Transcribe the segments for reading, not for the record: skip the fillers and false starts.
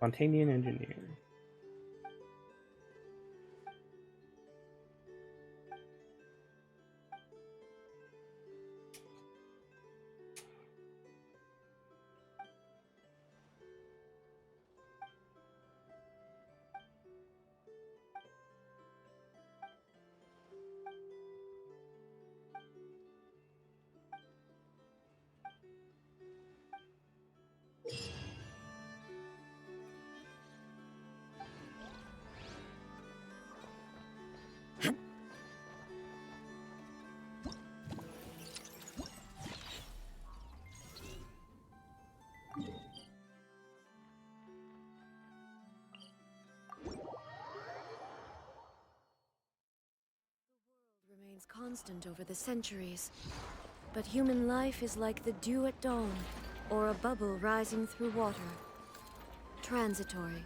Spontaneous engineer. Remains constant over the centuries. But human life is like the dew at dawn, or a bubble rising through water. Transitory.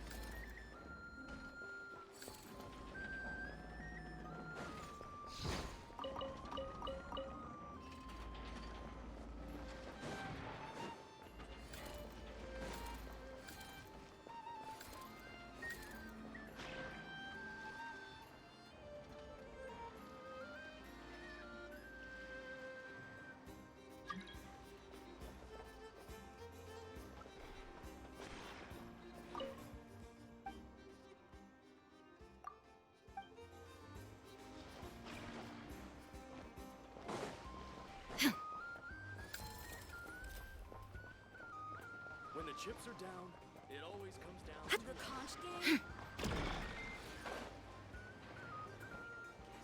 When the chips are down, it always comes down to The conch game? Guess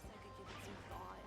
I could give it some thought.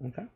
Okay.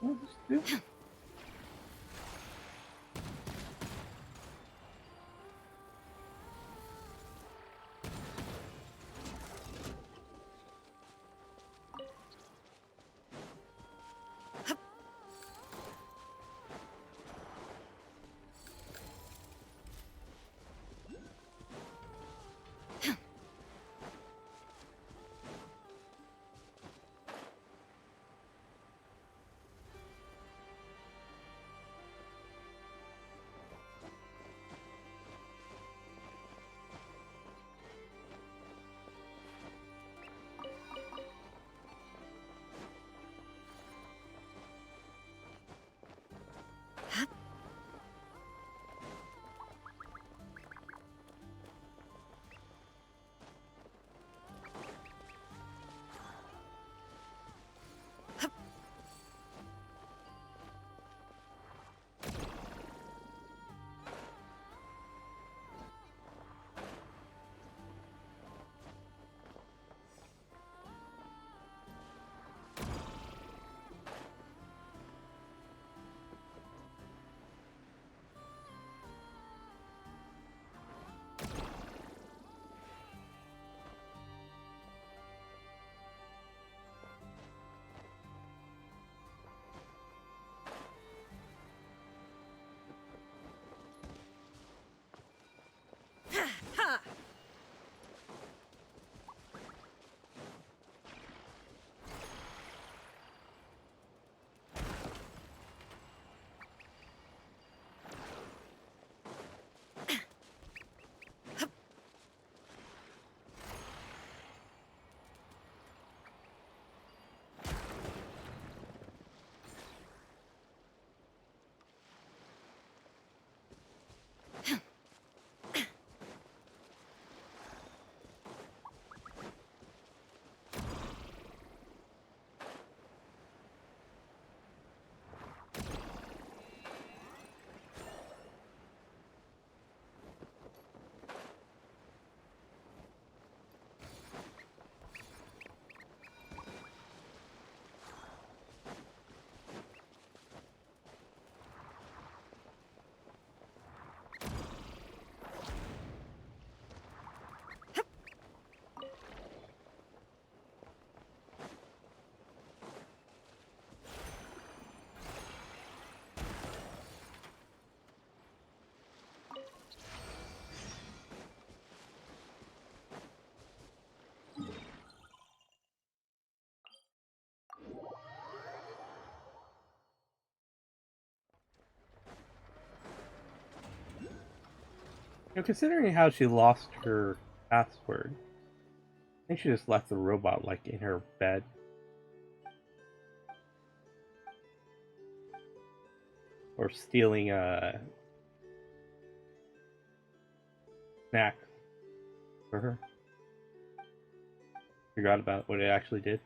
What is this? Now, considering how she lost her password, I think she just left the robot like in her bed. Or stealing a snack for her. Forgot about what it actually did.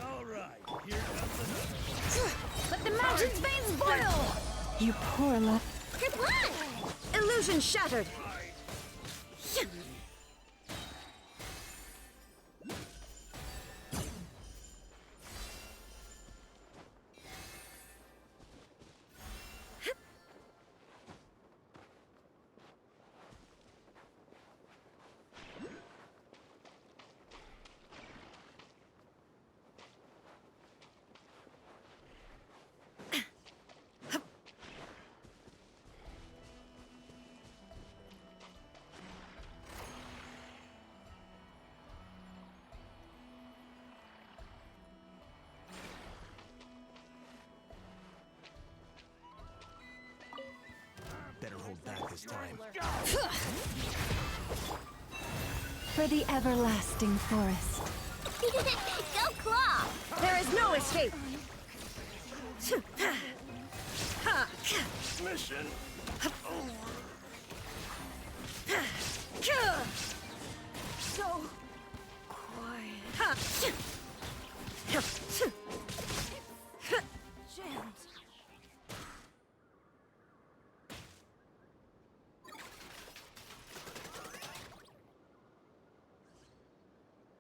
All right, here comes another. Let the mountain's veins boil! You poor love. Illusion shattered! Better hold back this time. For the everlasting forest. Go claw! There is no escape! Mission over. So quiet. Jammed.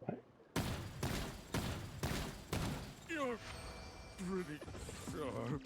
What? You're pretty sharp.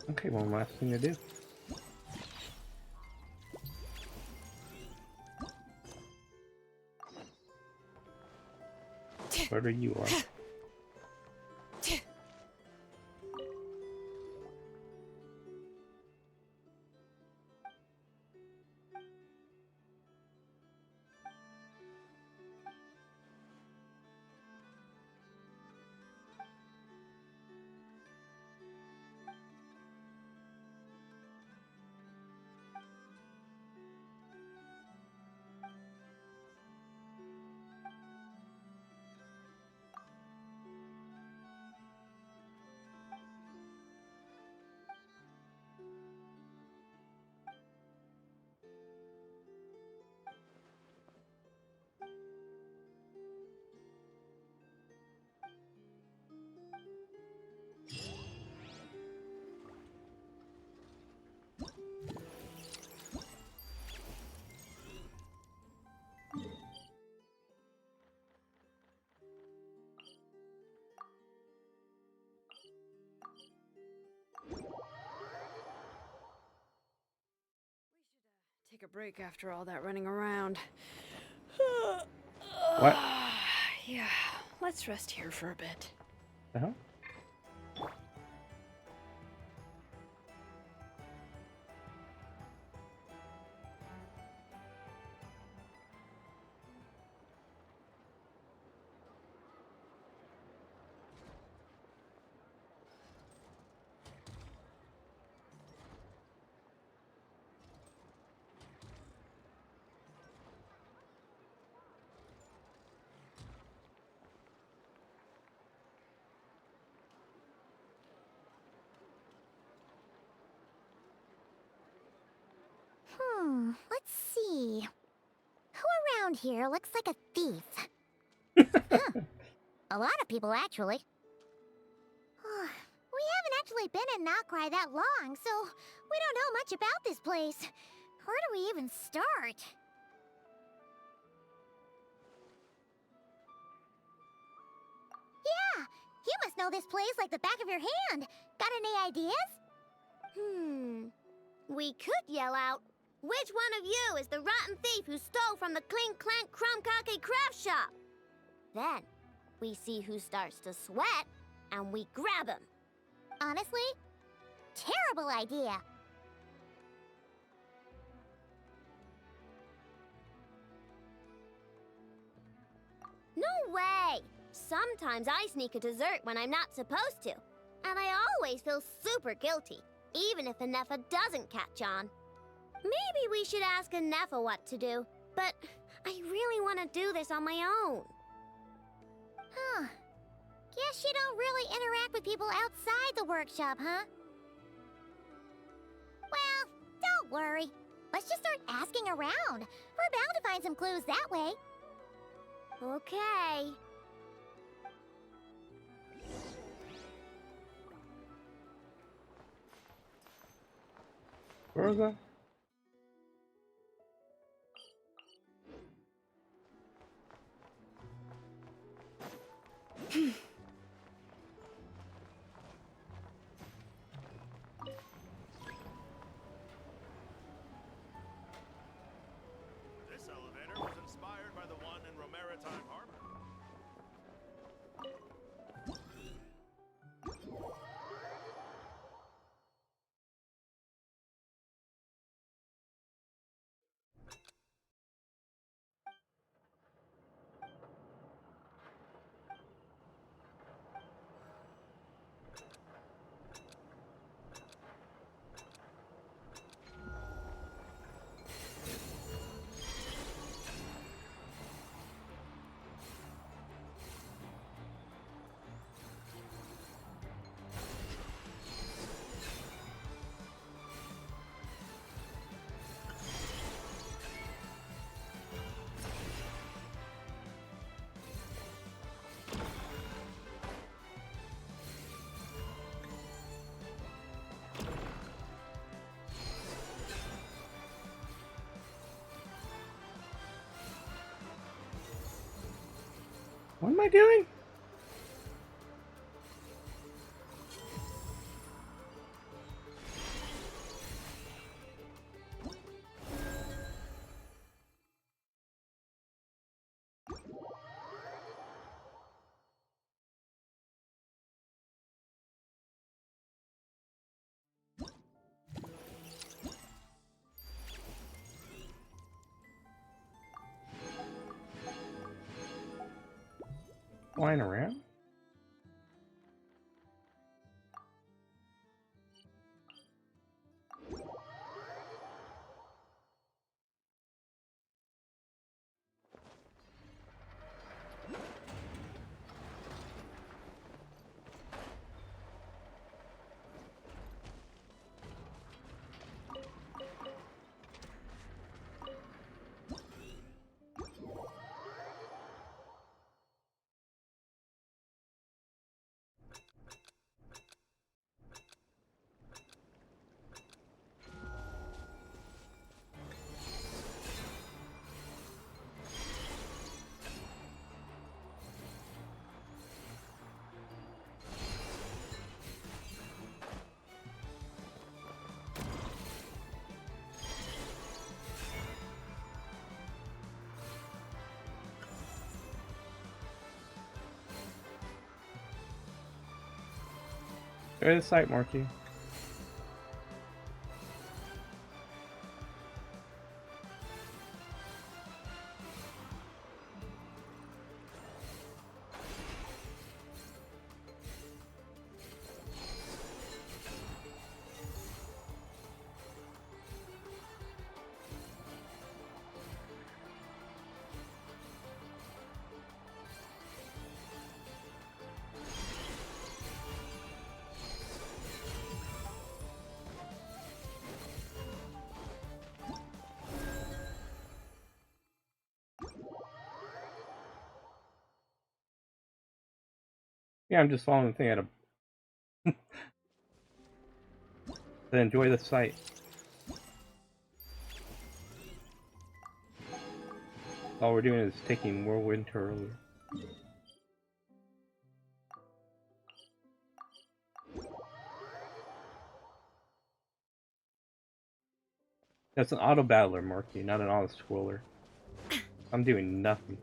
Okay, one last thing to do. Where are you are? Take a break after all that running around. What? Yeah, let's rest here for a bit. The hell? Let's see. Who around here looks like a thief? A lot of people, actually. We haven't actually been in Nokrai that long, so we don't know much about this place. Where do we even start? Yeah, you must know this place like the back of your hand. Got any ideas? We could yell out, "Which one of you is the rotten thief who stole from the Clink, Clank, Crumkake craft shop?" Then, we see who starts to sweat, and we grab him. Honestly, terrible idea. No way! Sometimes I sneak a dessert when I'm not supposed to. And I always feel super guilty, even if Anefa doesn't catch on. Maybe we should ask Anefa what to do, but I really want to do this on my own. Guess you don't really interact with people outside the workshop, huh? Well, don't worry. Let's just start asking around. We're bound to find some clues that way. Okay. Where was that? This elevator was inspired by the one in Romaritime Harbor. What am I doing? Flying around? Go to the site, Marky. Yeah, I'm just following the thing at a. Then enjoy the sight. All we're doing is taking more winter earlier. That's an auto battler, Marky, not an auto scroller. I'm doing nothing.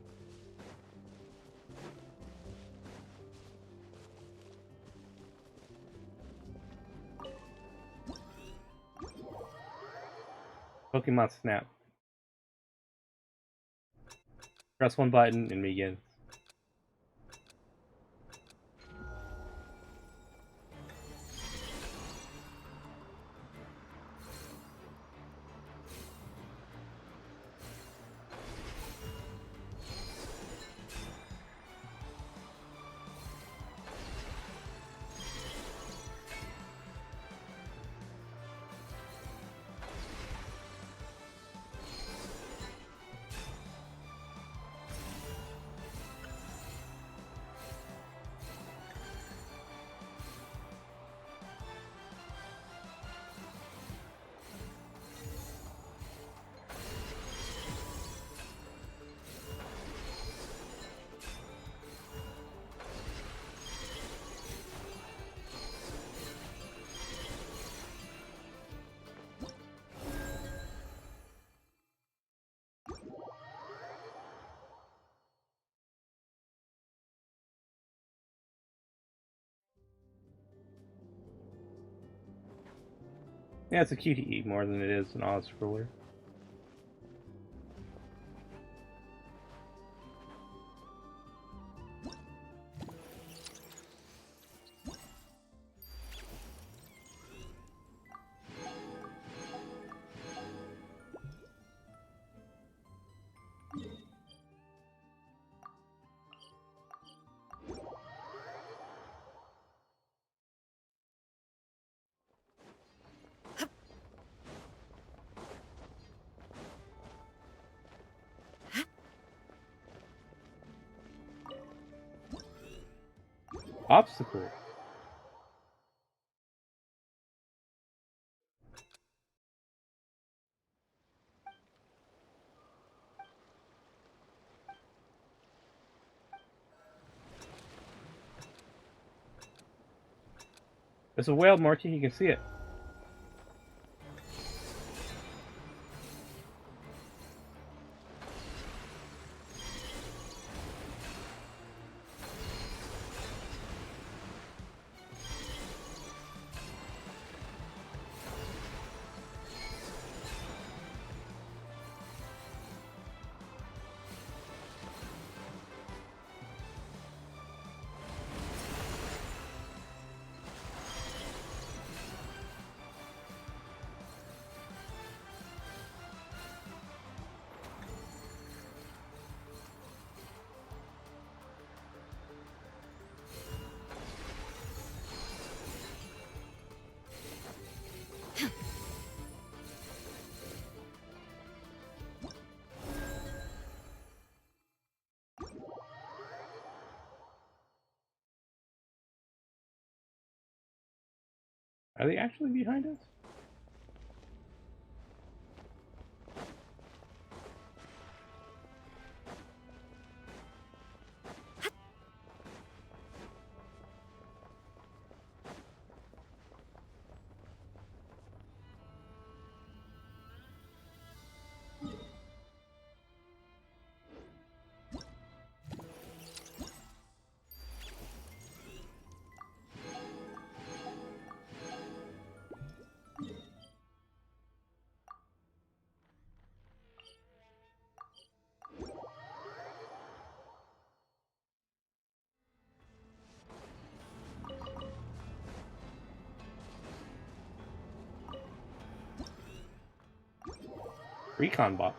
Pokemon Snap. Press one button and begin. Yeah, it's a QTE more than it is an auto scroller. Obstacle. There's a whale, Marky, you can see it. Are they actually behind us? Recon box.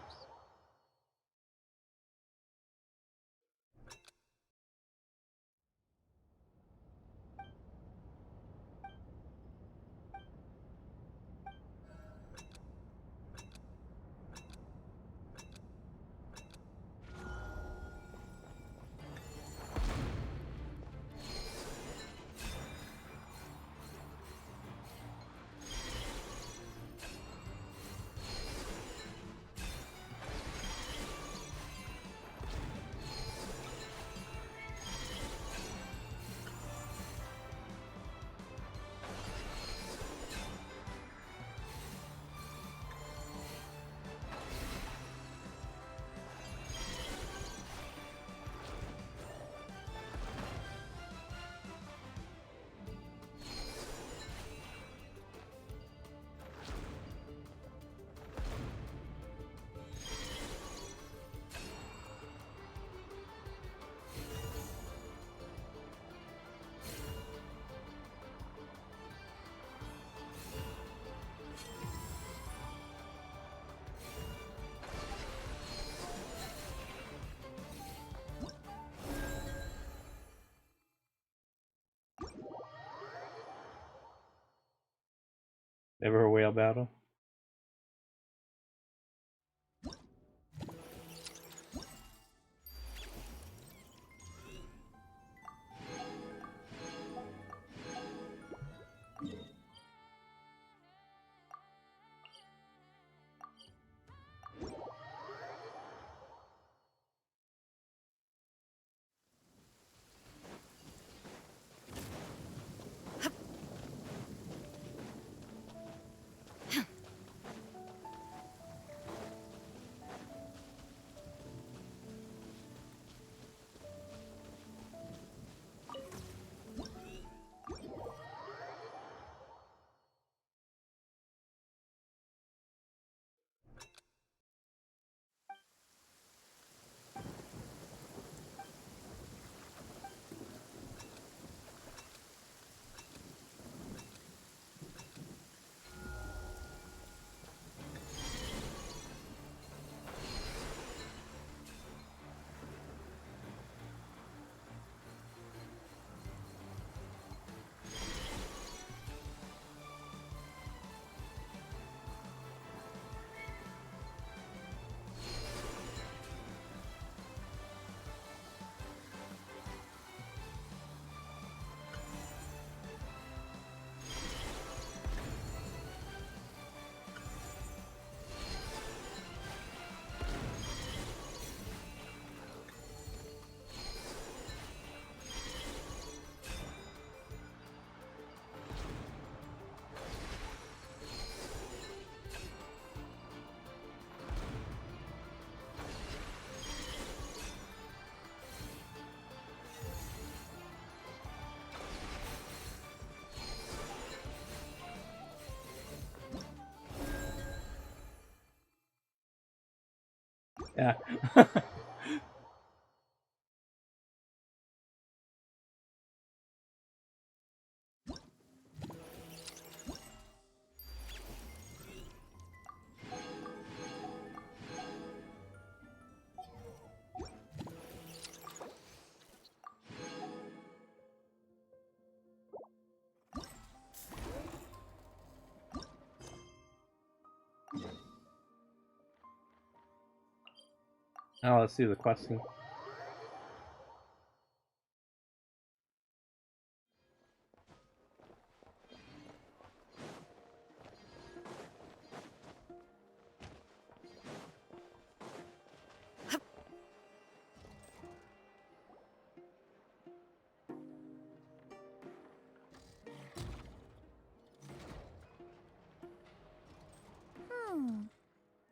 Never a whale battle. Yeah. Now let's see the question.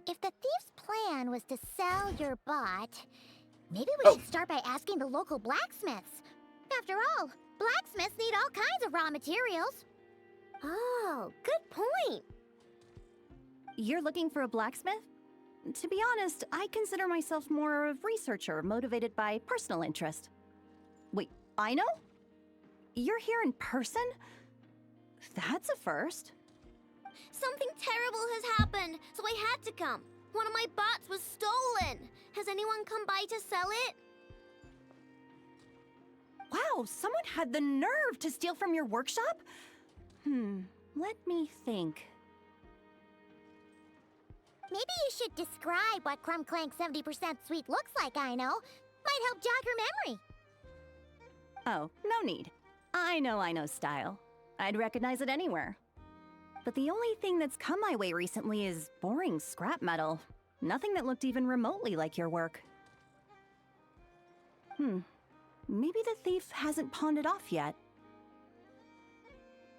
If the thief's plan was to sell your bot, maybe we should start by asking the local blacksmiths. After all, blacksmiths need all kinds of raw materials. Oh, good point. You're looking for a blacksmith? To be honest, I consider myself more of a researcher motivated by personal interest. Wait, I know? You're here in person? That's a first. Something terrible has happened, so I had to come. One of my bots was stolen. Has anyone come by to sell it? Wow, someone had the nerve to steal from your workshop? Let me think. Maybe you should describe what Clank 70% sweet looks like, I know. Might help jog your memory. Oh, no need. I know style. I'd recognize it anywhere. But the only thing that's come my way recently is boring scrap metal. Nothing that looked even remotely like your work. Maybe the thief hasn't pawned it off yet.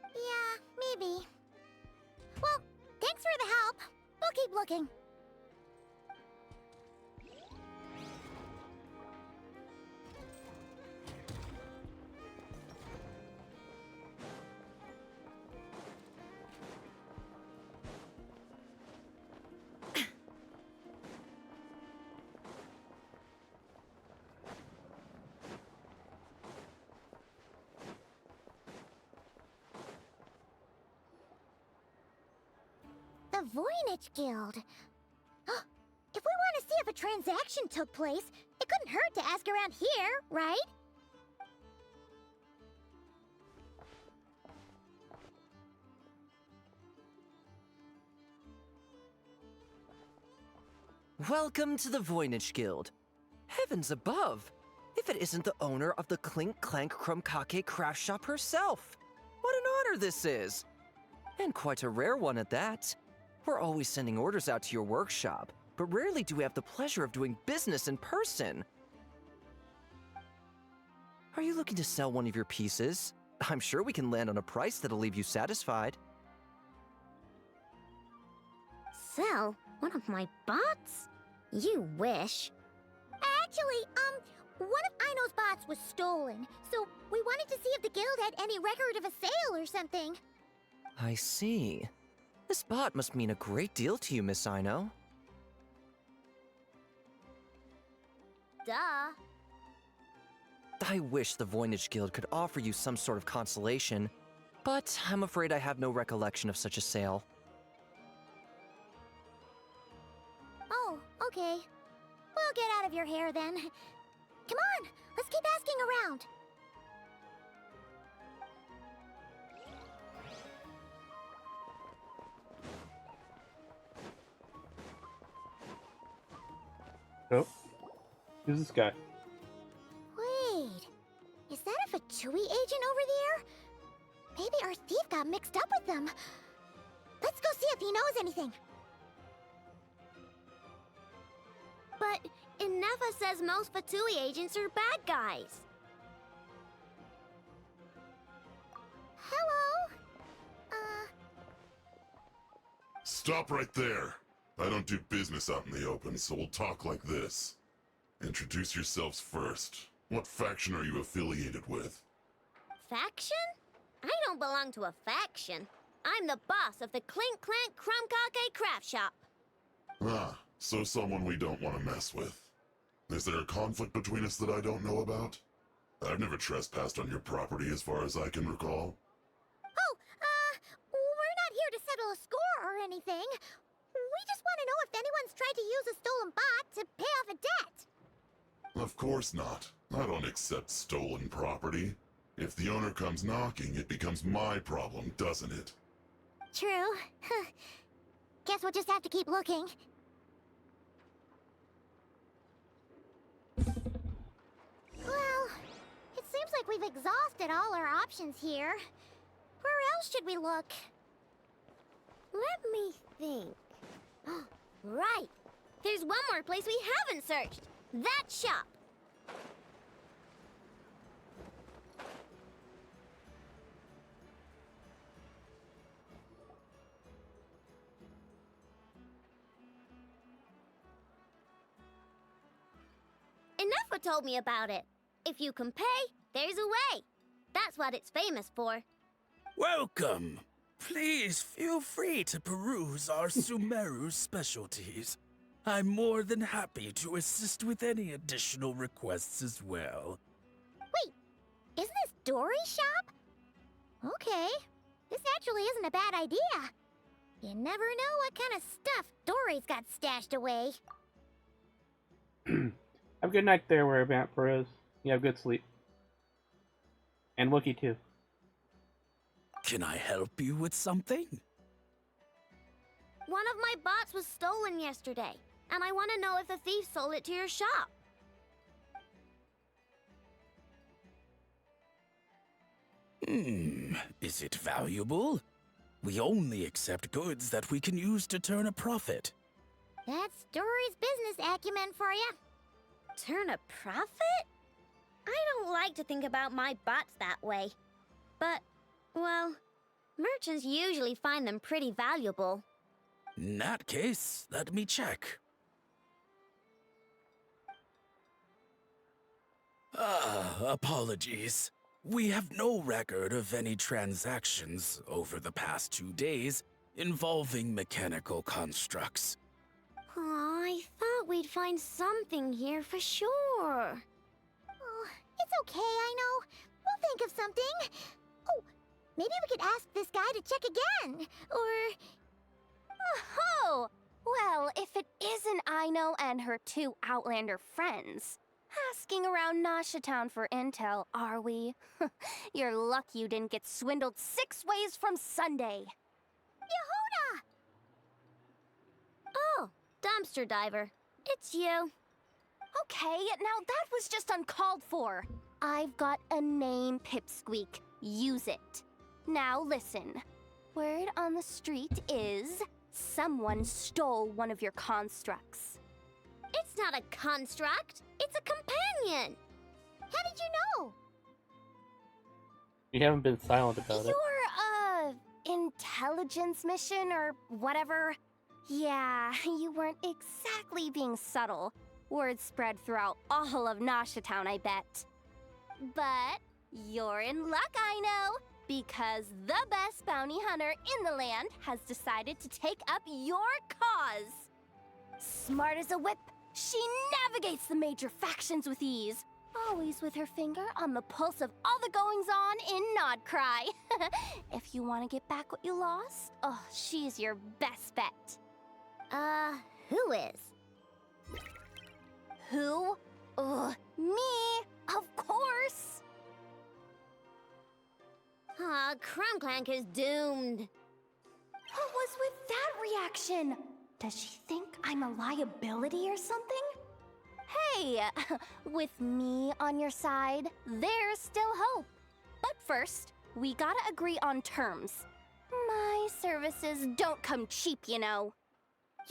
Yeah, maybe. Well, thanks for the help. We'll keep looking. The Voynich Guild. If we want to see if a transaction took place, it couldn't hurt to ask around here, right? Welcome to the Voynich Guild. Heavens above! If it isn't the owner of the Clink, Clank, Krumkake craft shop herself! What an honor this is! And quite a rare one at that. We're always sending orders out to your workshop, but rarely do we have the pleasure of doing business in person. Are you looking to sell one of your pieces? I'm sure we can land on a price that'll leave you satisfied. Sell one of my bots? You wish. Actually, one of Aino's bots was stolen, so we wanted to see if the guild had any record of a sale or something. I see. This bot must mean a great deal to you, Miss Aino. Duh. I wish the Voynich Guild could offer you some sort of consolation, but I'm afraid I have no recollection of such a sale. Oh, okay. We'll get out of your hair then. Come on, let's keep asking around. Oh, who's this guy? Wait, is that a Fatui agent over there? Maybe our thief got mixed up with them. Let's go see if he knows anything. But Inefa says most Fatui agents are bad guys. Hello? Stop right there. I don't do business out in the open, so we'll talk like this. Introduce yourselves first. What faction are you affiliated with? Faction? I don't belong to a faction. I'm the boss of the Clink, Clank, Krumkake craft shop. Ah, so someone we don't want to mess with. Is there a conflict between us that I don't know about? I've never trespassed on your property as far as I can recall. Oh, we're not here to settle a score or anything. We just want to know if anyone's tried to use a stolen bot to pay off a debt. Of course not. I don't accept stolen property. If the owner comes knocking, it becomes my problem, doesn't it? True. Guess we'll just have to keep looking. Well, it seems like we've exhausted all our options here. Where else should we look? Let me think. Right! There's one more place we haven't searched. That shop. Inefa told me about it. If you can pay, there's a way. That's what it's famous for. Welcome. Please feel free to peruse our Sumeru specialties. I'm more than happy to assist with any additional requests as well. Wait, isn't this Dory's shop? Okay, this actually isn't a bad idea. You never know what kind of stuff Dory's got stashed away. Have a good night there, where Vamp Perez. You have good sleep. And Wookie too. Can I help you with something? One of my bots was stolen yesterday, and I want to know if the thief sold it to your shop. Is it valuable? We only accept goods that we can use to turn a profit. That's Dory's business acumen for you. Turn a profit? I don't like to think about my bots that way. But, well, merchants usually find them pretty valuable. In that case, let me check. Apologies. We have no record of any transactions over the past 2 days involving mechanical constructs. Aw, I thought we'd find something here for sure. Oh, it's okay, I know. We'll think of something. Oh, maybe we could ask this guy to check again. Or... Oh! Well, if it isn't Aino and her 2 Outlander friends. Asking around Nasha Town for intel, are we? You're lucky you didn't get swindled 6 ways from Sunday. Yehuda! Oh, dumpster diver. It's you. Okay, now that was just uncalled for. I've got a name, Pipsqueak. Use it. Now listen. Word on the street is someone stole one of your constructs. It's not a construct. It's a companion. How did you know? You haven't been silent about it. Your, intelligence mission or whatever? Yeah, you weren't exactly being subtle. Word spread throughout all of Nashatown, I bet. But you're in luck, I know, because the best bounty hunter in the land has decided to take up your cause. Smart as a whip, she navigates the major factions with ease, always with her finger on the pulse of all the goings-on in Nodcry. If you want to get back what you lost, oh, she's your best bet. Who is? Who? Me, of course. Clank is doomed. What was with that reaction? Does she think I'm a liability or something? Hey, with me on your side, there's still hope. But first, we gotta agree on terms. My services don't come cheap, you know.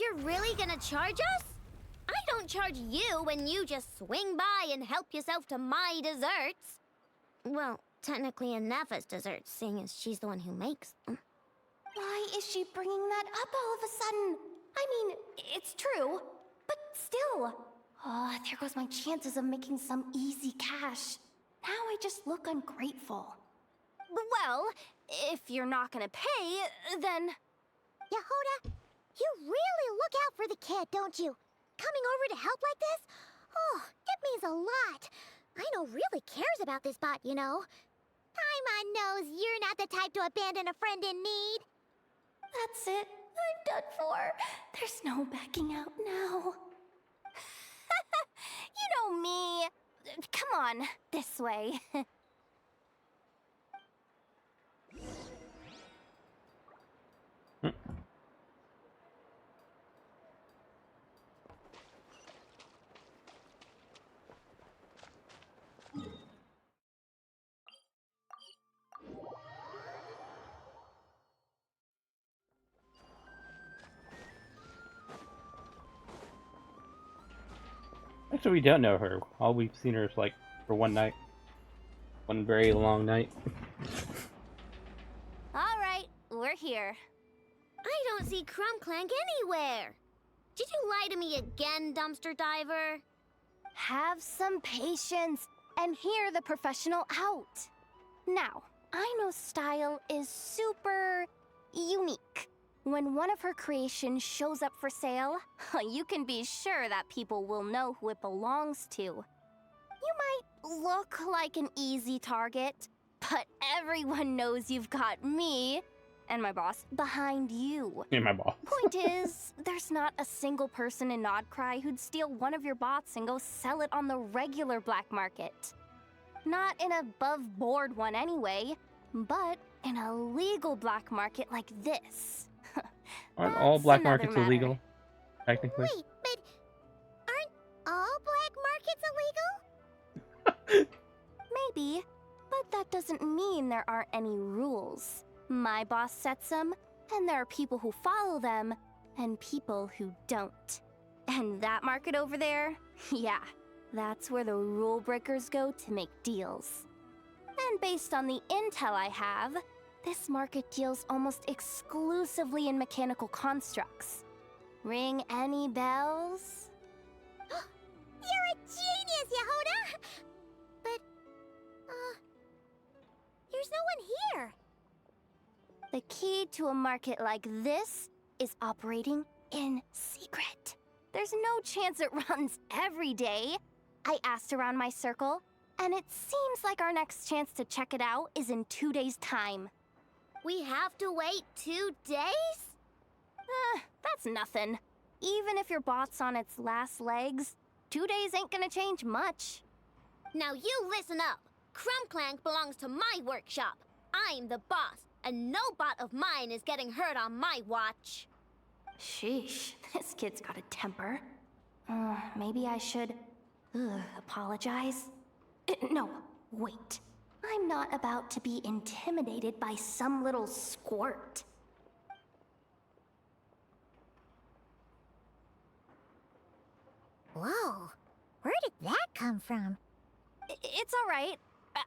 You're really gonna charge us? I don't charge you when you just swing by and help yourself to my desserts. Well, technically Nefa's desserts, seeing as she's the one who makes them. Why is she bringing that up all of a sudden? I mean, it's true, but still. Oh, there goes my chances of making some easy cash. Now I just look ungrateful. Well, if you're not gonna pay, then... Yehuda, you really look out for the kid, don't you? Coming over to help like this? Oh, it means a lot. Aino really cares about this bot, you know. Paimon knows you're not the type to abandon a friend in need. That's it. I'm done for. There's no backing out now. You know me. Come on, this way. Actually, we don't know her. All we've seen her is like for one night. One very long night. All right, we're here. I don't see Clank anywhere. Did you lie to me again, dumpster diver? Have some patience and hear the professional out. Now, Aino's style is super unique. When one of her creations shows up for sale, you can be sure that people will know who it belongs to. You might look like an easy target, but everyone knows you've got me and my boss behind you. And my boss. Point is, there's not a single person in Nodcry who'd steal one of your bots and go sell it on the regular black market. Not an above-board one anyway, but in a legal black market like this. Aren't all black another markets matter. illegal? Technically. Wait, but aren't all black markets illegal? Maybe, but that doesn't mean there aren't any rules. My boss sets them, and there are people who follow them, and people who don't. And that market over there, yeah, that's where the rule breakers go to make deals. And based on the intel I have, this market deals almost exclusively in mechanical constructs. Ring any bells? You're a genius, Yehuda! But, there's no one here. The key to a market like this is operating in secret. There's no chance it runs every day. I asked around my circle, and it seems like our next chance to check it out is in 2 days' time. We have to wait 2 days? That's nothing. Even if your bot's on its last legs, 2 days ain't gonna change much. Now you listen up. Clank belongs to my workshop. I'm the boss, and no bot of mine is getting hurt on my watch. Sheesh, this kid's got a temper. Maybe I should apologize. No, wait. I'm not about to be intimidated by some little squirt. Whoa, where did that come from? It's all right.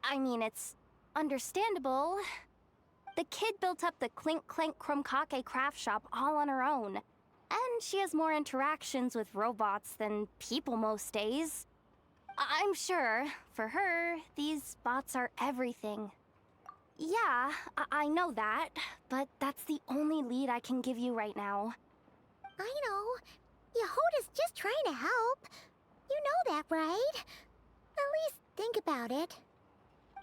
I mean, it's understandable. The kid built up the Clink, Clank, craft shop all on her own. And she has more interactions with robots than people most days. I'm sure, for her, these bots are everything. Yeah, I know that, but that's the only lead I can give you right now. I know. Yehoda's just trying to help. You know that, right? At least think about it.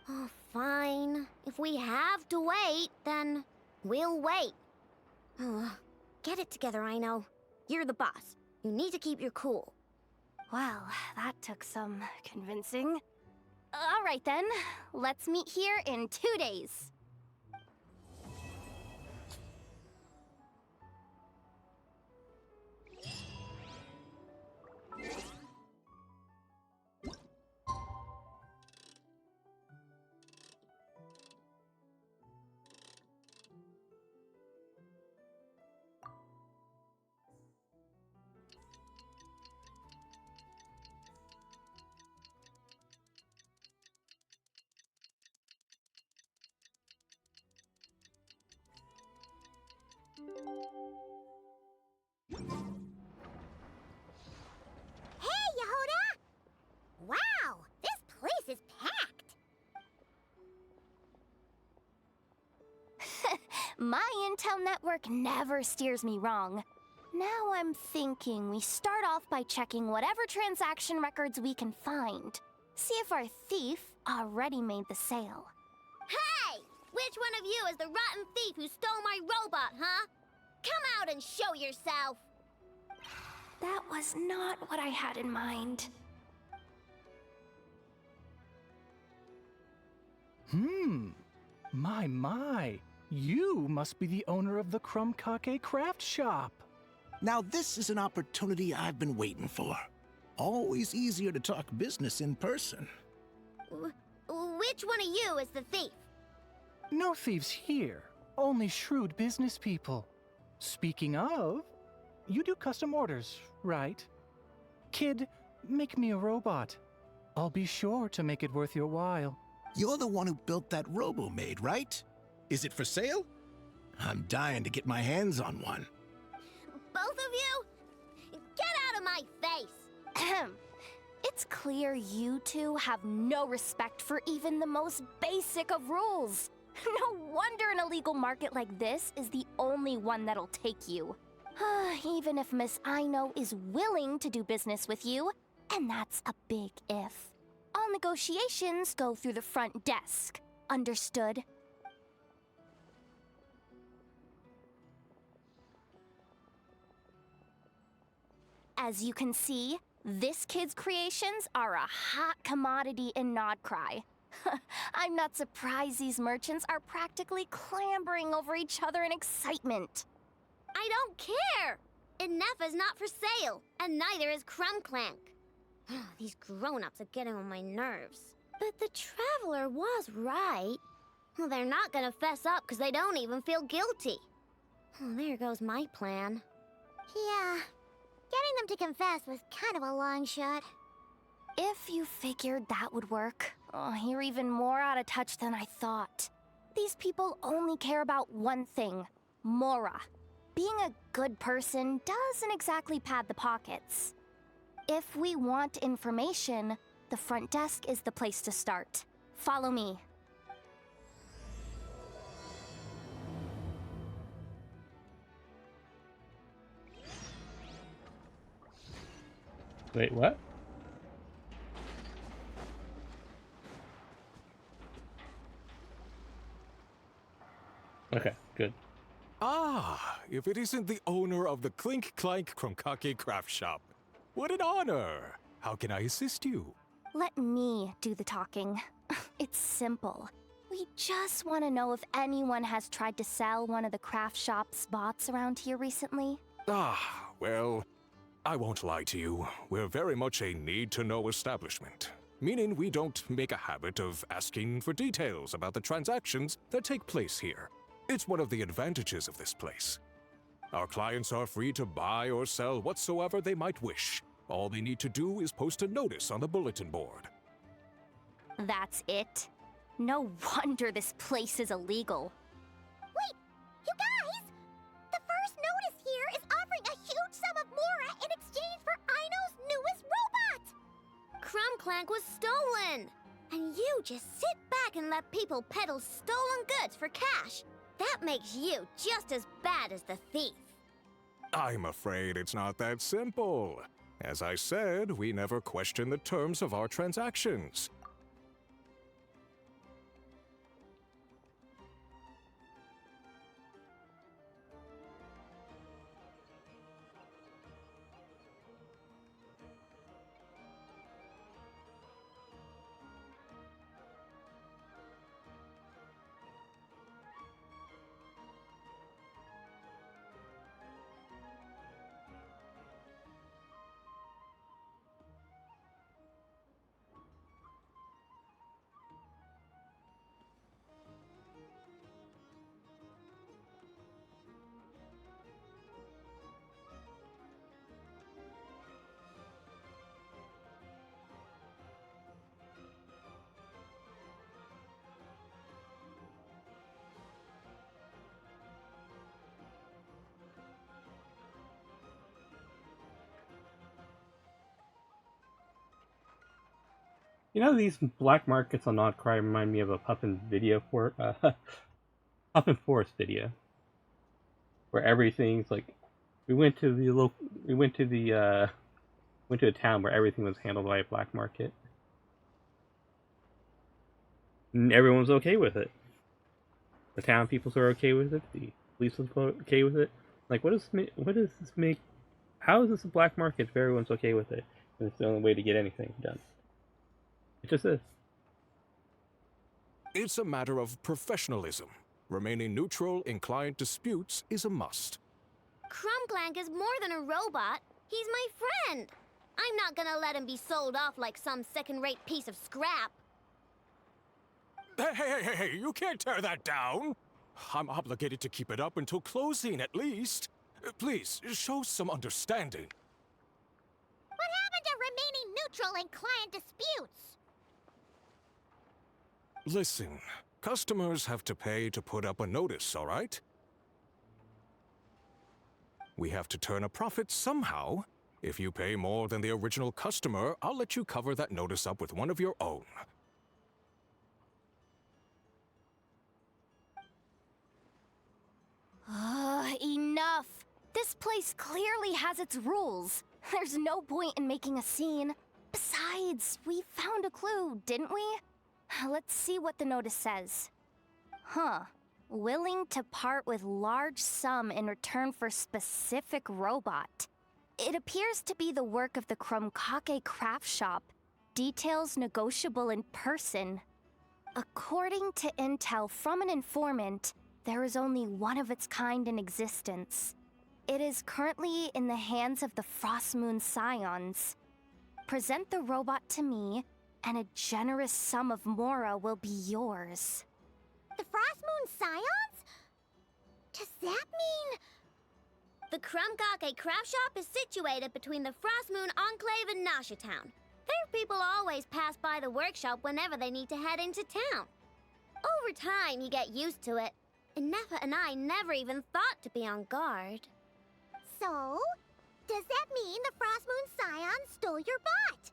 Oh, fine. If we have to wait, then we'll wait. Get it together, I know. You're the boss. You need to keep your cool. Well, that took some convincing. All right then, let's meet here in 2 days. Hey, Yehoda! Wow, this place is packed. My intel network never steers me wrong. Now I'm thinking we start off by checking whatever transaction records we can find. See if our thief already made the sale. Hey! Which one of you is the rotten thief who stole my robot, huh? Come out and show yourself! That was not what I had in mind. My. You must be the owner of the Krumkake craft shop. Now this is an opportunity I've been waiting for. Always easier to talk business in person. Which one of you is the thief? No thieves here, only shrewd business people. Speaking of, you do custom orders, right? Kid, make me a robot. I'll be sure to make it worth your while. You're the one who built that robo-maid, right? Is it for sale? I'm dying to get my hands on one. Both of you? Get out of my face! It's clear you two have no respect for even the most basic of rules. No wonder an illegal market like this is the only one that'll take you. Even if Miss Aino is willing to do business with you, and that's a big if. All negotiations go through the front desk. Understood? As you can see, this kid's creations are a hot commodity in Nodcry. I'm not surprised these merchants are practically clambering over each other in excitement. I don't care! Inefa's not for sale, and neither is Clank. These grown-ups are getting on my nerves. But the Traveler was right. Well, they're not gonna fess up because they don't even feel guilty. Oh, there goes my plan. Yeah, getting them to confess was kind of a long shot. If you figured that would work, you're even more out of touch than I thought. These people only care about one thing, Mora. Being a good person doesn't exactly pad the pockets. If we want information, the front desk is the place to start. Follow me. Wait, what? Okay, good. Ah, if it isn't the owner of the Clink Clank Krumkake craft shop. What an honor! How can I assist you? Let me do the talking. It's simple. We just want to know if anyone has tried to sell one of the craft shop's bots around here recently. Ah, well, I won't lie to you. We're very much a need-to-know establishment, meaning we don't make a habit of asking for details about the transactions that take place here. It's one of the advantages of this place. Our clients are free to buy or sell whatsoever they might wish. All they need to do is post a notice on the bulletin board. That's it? No wonder this place is illegal. Wait, you guys! The first notice here is offering a huge sum of Mora in exchange for Aino's newest robot! Clank was stolen! And you just sit back and let people peddle stolen goods for cash. That makes you just as bad as the thief. I'm afraid it's not that simple. As I said, we never question the terms of our transactions. You know, these black markets on Notcry remind me of a Puffin Puffin Forest video, where everything's like, we went to a town where everything was handled by a black market, and everyone was okay with it. The town people are okay with it. The police was okay with it. Like, what does this make? How is this a black market if everyone's okay with it? And it's the only way to get anything done. It just is. It's a matter of professionalism. Remaining neutral in client disputes is a must. Clank is more than a robot. He's my friend. I'm not gonna let him be sold off like some second-rate piece of scrap. Hey, you can't tear that down! I'm obligated to keep it up until closing, at least. Please, show some understanding. What happened to remaining neutral in client disputes? Listen, customers have to pay to put up a notice, all right? We have to turn a profit somehow. If you pay more than the original customer, I'll let you cover that notice up with one of your own. Enough! This place clearly has its rules. There's no point in making a scene. Besides, we found a clue, didn't we? Let's see what the notice says. Huh. Willing to part with large sum in return for specific robot. It appears to be the work of the Krumkake craft shop. Details negotiable in person. According to intel from an informant, there is only one of its kind in existence. It is currently in the hands of the Frostmoon Scions. Present the robot to me, and a generous sum of Mora will be yours. The Frostmoon Scions? Does that mean... The Krumkake craft shop is situated between the Frostmoon Enclave and Nashatown. Their people always pass by the workshop whenever they need to head into town. Over time, you get used to it. And Nefa and I never even thought to be on guard. So, does that mean the Frostmoon Scions stole your bot?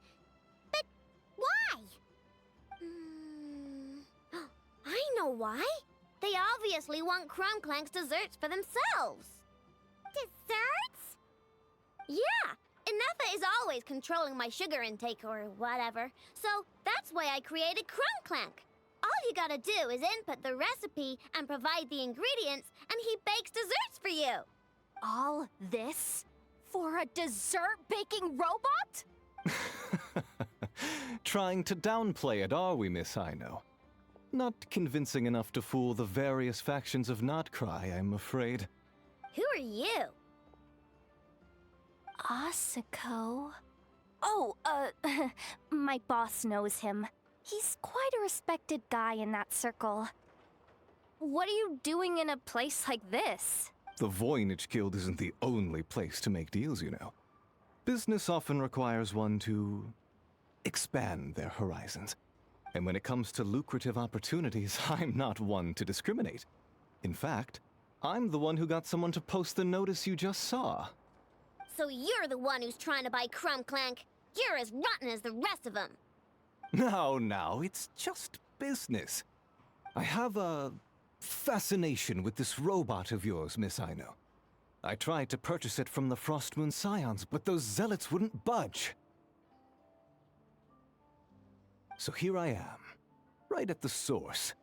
But why? I know why. They obviously want Clank's desserts for themselves. Desserts? Yeah, and Nefa is always controlling my sugar intake or whatever. So that's why I created Clank. All you gotta do is input the recipe and provide the ingredients, and he bakes desserts for you. All this for a dessert baking robot? Trying to downplay it, are we, Miss Aino? Not convincing enough to fool the various factions of Notcry, I'm afraid. Who are you? Asuko? Oh, my boss knows him. He's quite a respected guy in that circle. What are you doing in a place like this? The Voynich Guild isn't the only place to make deals, you know. Business often requires one to expand their horizons. And when it comes to lucrative opportunities, I'm not one to discriminate. In fact, I'm the one who got someone to post the notice you just saw. So you're the one who's trying to buy Clank. You're as rotten as the rest of them. No, it's just business. I have a fascination with this robot of yours, Miss Aino. I tried to purchase it from the Frostmoon Scions, but those zealots wouldn't budge. So here I am, right at the source.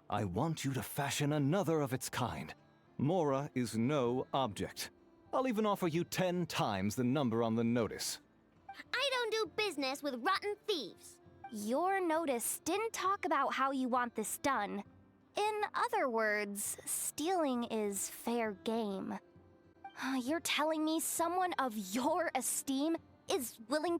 I want you to fashion another of its kind. Mora is no object. I'll even offer you 10 times the number on the notice. I don't do business with rotten thieves. Your notice didn't talk about how you want this done. In other words, stealing is fair game. You're telling me someone of your esteem is willing to